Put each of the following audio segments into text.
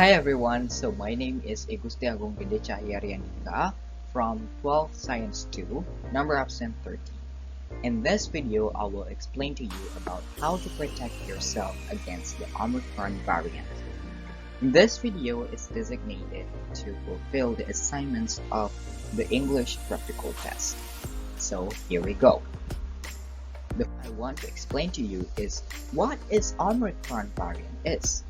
Hi everyone, so my name is Gusti Agung Gede Cahya Ryandika from 12th Science 2, number absent 30. In this video, I will explain to you about how to protect yourself against the Omicron variant. This video is designated to fulfill the assignments of the English practical test. So here we go. The I want to explain to you is what is Omicron variant is.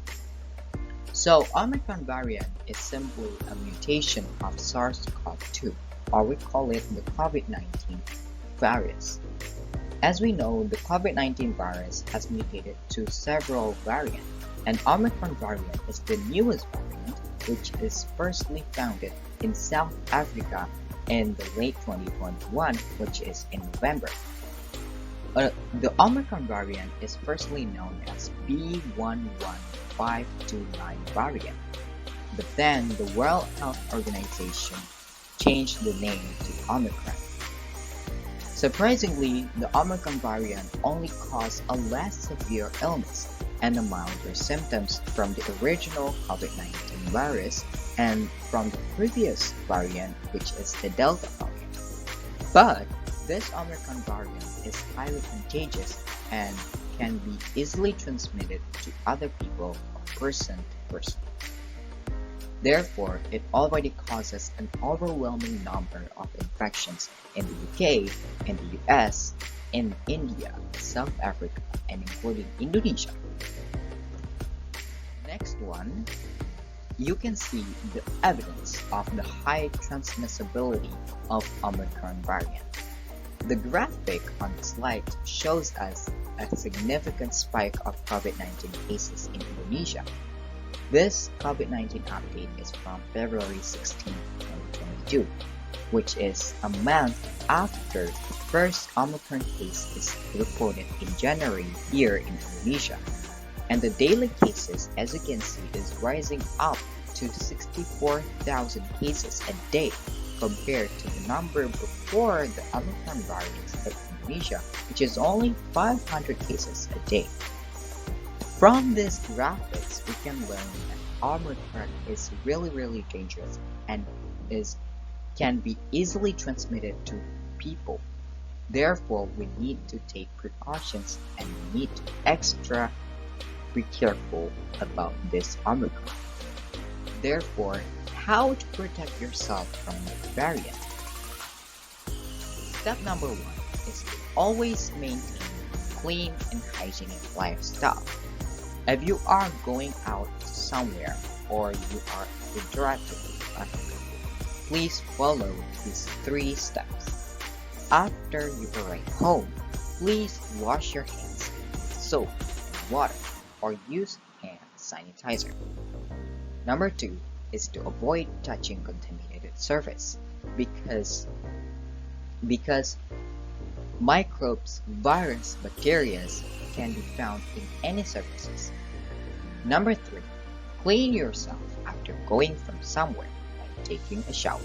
So Omicron variant is simply a mutation of SARS-CoV-2, or we call it the COVID-19 virus. As we know, the COVID-19 virus has mutated to several variants, and Omicron variant is the newest variant, which is firstly founded in South Africa in the late 2021, which is in November. The Omicron variant is firstly known as B11529 variant, but then the World Health Organization changed the name to Omicron. Surprisingly, the Omicron variant only caused a less severe illness and a milder symptoms from the original COVID-19 virus and from the previous variant, which is the Delta variant. But this Omicron variant is highly contagious and can be easily transmitted to other people or person to person. Therefore, it already causes an overwhelming number of infections in the UK, in the US, in India, South Africa, and including Indonesia. Next one, you can see the evidence of the high transmissibility of Omicron variant. The graphic on the slide shows us a significant spike of COVID-19 cases in Indonesia. This COVID-19 update is from February 16, 2022, which is a month after the first Omicron case is reported in January here in Indonesia. And the daily cases, as you can see, is rising up to 64,000 cases a day compared to the number before the Omicron variant hit Indonesia, which is only 500 cases a day. From these graphics, we can learn that Omicron is really dangerous and can be easily transmitted to people. Therefore, we need to take precautions and we need to extra be careful about this Omicron. Therefore, how to protect yourself from the variant. Step number 1 is to always maintain clean and hygienic lifestyle. If you are going out somewhere or you are interacting with other people, please follow these 3 steps. After you arrive home, please wash your hands with soap and water or use hand sanitizer. Number 2 is to avoid touching contaminated surface because microbes, virus, bacteria can be found in any surfaces. Number 3, clean yourself after going from somewhere like taking a shower.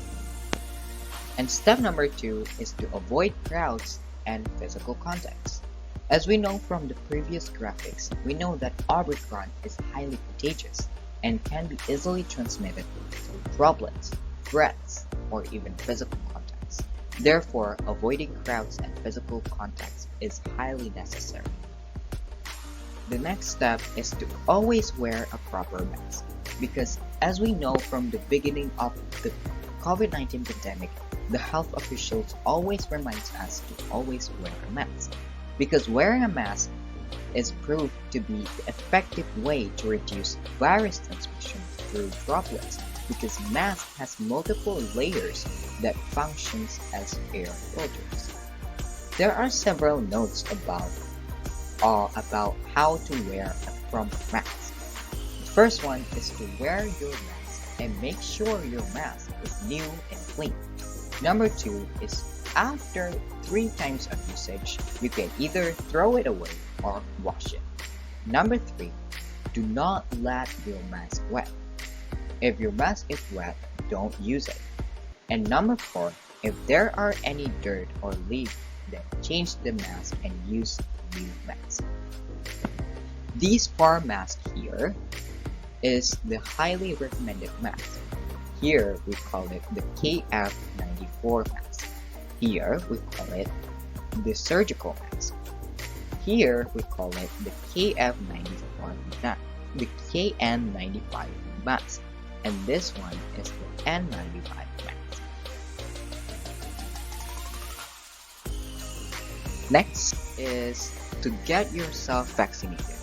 And step number 2 is to avoid crowds and physical contacts. As we know from the previous graphics, we know that Omicron is highly contagious and can be easily transmitted through droplets, breaths, or even physical contacts. Therefore, avoiding crowds and physical contacts is highly necessary. The next step is to always wear a proper mask because as we know from the beginning of the COVID-19 pandemic, the health officials always reminds us to always wear a mask because wearing a mask is proved to be the effective way to reduce virus transmission through droplets because mask has multiple layers that functions as air filters. There are several notes about how to wear a proper mask. The first one is to wear your mask and make sure your mask is new and clean. Number 2 is after 3 times of usage, you can either throw it away or wash it. Number 3, do not let your mask wet. If your mask is wet, don't use it. And number 4, if there are any dirt or leaves, then change the mask and use new mask. These 4 masks here is the highly recommended mask. Here we call it the KF94 mask. Here we call it the surgical mask. Here we call it the the KN95 mask, and this one is the N95 mask. Next is to get yourself vaccinated,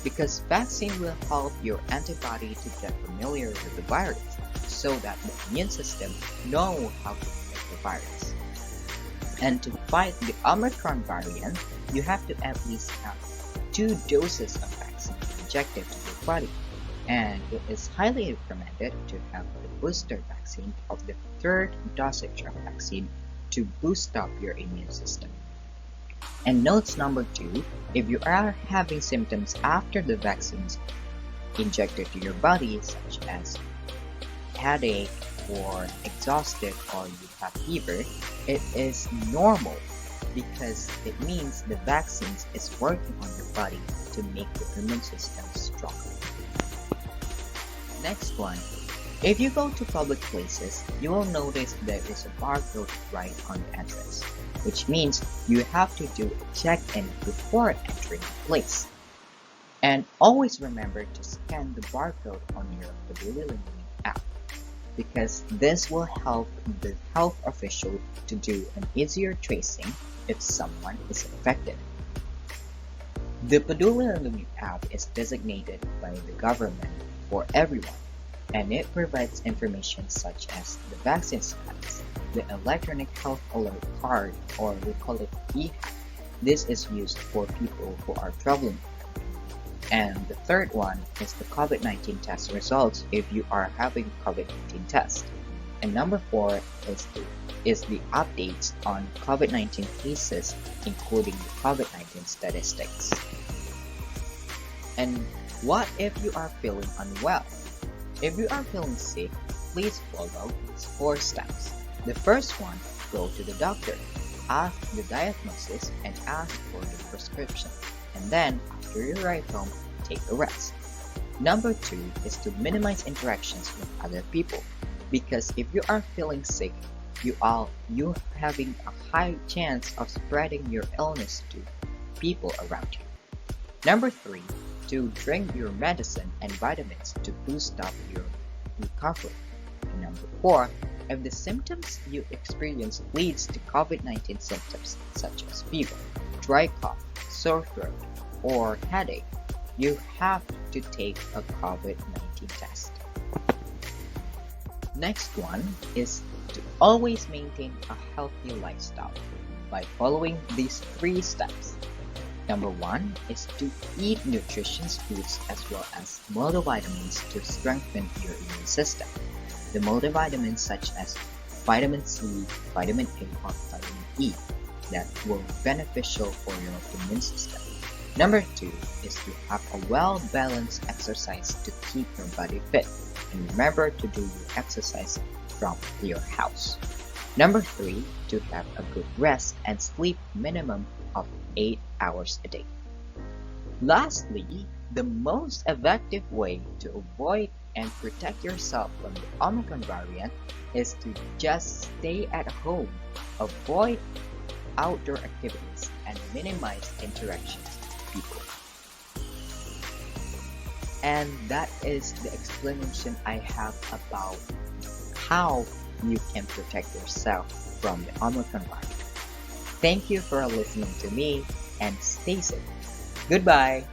because vaccine will help your antibody to get familiar with the virus so that the immune system know how to fight the virus. And to fight the Omicron variant, you have to at least have 2 doses of vaccine injected to your body, and it is highly recommended to have the booster vaccine of the 3rd dosage of vaccine to boost up your immune system. And notes number 2, if you are having symptoms after the vaccines injected to your body, such as headache or exhausted or you have fever, it is normal because it means the vaccines is working on your body to make your immune system stronger. Next one, if you go to public places, you will notice there is a barcode right on the entrance, which means you have to do a check-in before entering the place. And always remember to scan the barcode on your Peduli app, because this will help the health official to do an easier tracing if someone is affected. The Peduli app is designated by the government for everyone, and it provides information such as the vaccine status, the electronic health alert card, or we call it EHAC. This is used for people who are traveling. And the third one is the COVID-19 test results if you are having COVID-19 test. And number 4 is the updates on COVID-19 cases, including the COVID-19 statistics. And what if you are feeling unwell? If you are feeling sick, please follow these 4 steps. The first one, go to the doctor, ask the diagnosis, and ask for the prescription. And then, after you arrive home, take a rest. Number 2 is to minimize interactions with other people, because if you are feeling sick, you having a high chance of spreading your illness to people around you. Number 3, to drink your medicine and vitamins to boost up your recovery. And number 4, if the symptoms you experience leads to COVID-19 symptoms such as fever, dry cough, sore throat, or headache, you have to take a COVID-19 test. Next one is to always maintain a healthy lifestyle by following these 3 steps. Number 1 is to eat nutritious foods as well as multivitamins to strengthen your immune system. The multivitamins such as vitamin C, vitamin A, or vitamin E that will be beneficial for your immune system. Number 2 is to have a well-balanced exercise to keep your body fit, and remember to do your exercise from your house. Number 3, to have a good rest and sleep minimum of 8 hours a day. Lastly, the most effective way to avoid and protect yourself from the Omicron variant is to just stay at home, avoid outdoor activities, and minimize interactions with people. And that is the explanation I have about how you can protect yourself from the Omicron virus. Thank you for listening to me, and stay safe. Goodbye!